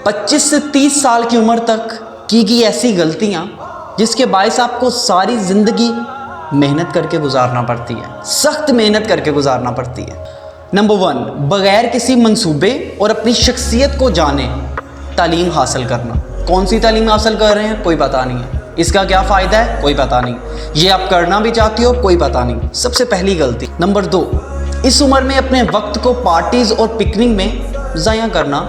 25 से 30 साल की उम्र तक की ऐसी गलतियां जिसके बायस आपको सारी ज़िंदगी मेहनत करके गुजारना पड़ती है, सख्त मेहनत करके गुजारना पड़ती है। नंबर 1, बगैर किसी मंसूबे और अपनी शख्सियत को जाने तालीम हासिल करना। कौन सी तालीम हासिल कर रहे हैं कोई पता नहीं है, इसका क्या फ़ायदा है कोई पता नहीं, ये आप करना भी चाहती हो कोई पता नहीं, सबसे पहली गलती। नंबर 2, इस उम्र में अपने वक्त को पार्टीज़ और पिकनिक में ज़ाया करना।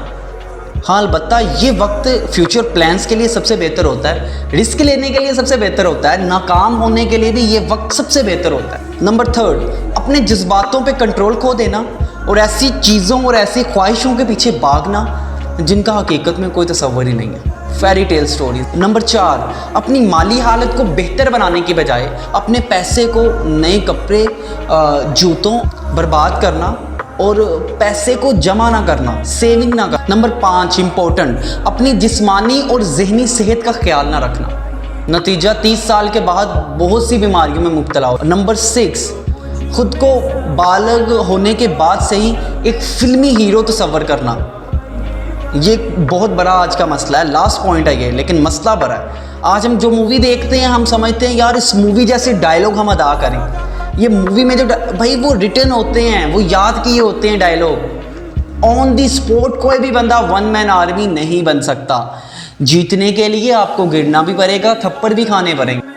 हाँ, अलबत्ता ये वक्त फ्यूचर प्लान्स के लिए सबसे बेहतर होता है, रिस्क लेने के लिए सबसे बेहतर होता है, नाकाम होने के लिए भी ये वक्त सबसे बेहतर होता है। नंबर 3, अपने जज्बातों पे कंट्रोल खो देना और ऐसी चीज़ों और ऐसी ख्वाहिशों के पीछे भागना जिनका हकीकत में कोई तसव्वुर ही नहीं है, फेरी टेल स्टोरी। नंबर 4, अपनी माली हालत को बेहतर बनाने की बजाय अपने पैसे को नए कपड़े, जूतों बर्बाद करना और पैसे को जमा ना करना, सेविंग ना करना। नंबर 5, इम्पोर्टेंट, अपनी जिस्मानी और जहनी सेहत का ख्याल ना रखना, नतीजा 30 साल के बाद बहुत सी बीमारियों में मुब्तला हो। नंबर 6, खुद को बालग होने के बाद से ही एक फिल्मी हीरो तस्वर करना। ये बहुत बड़ा आज का मसला है, लास्ट पॉइंट है ये, लेकिन मसला बड़ा है। आज हम जो मूवी देखते हैं हम समझते हैं यार इस मूवी जैसे डायलॉग हम अदा करें। ये मूवी में जो भाई वो रिटर्न होते हैं, वो याद किए होते हैं डायलॉग। ऑन दी स्पॉट कोई भी बंदा वन मैन आर्मी नहीं बन सकता। जीतने के लिए आपको गिरना भी पड़ेगा, थप्पड़ भी खाने पड़ेंगे।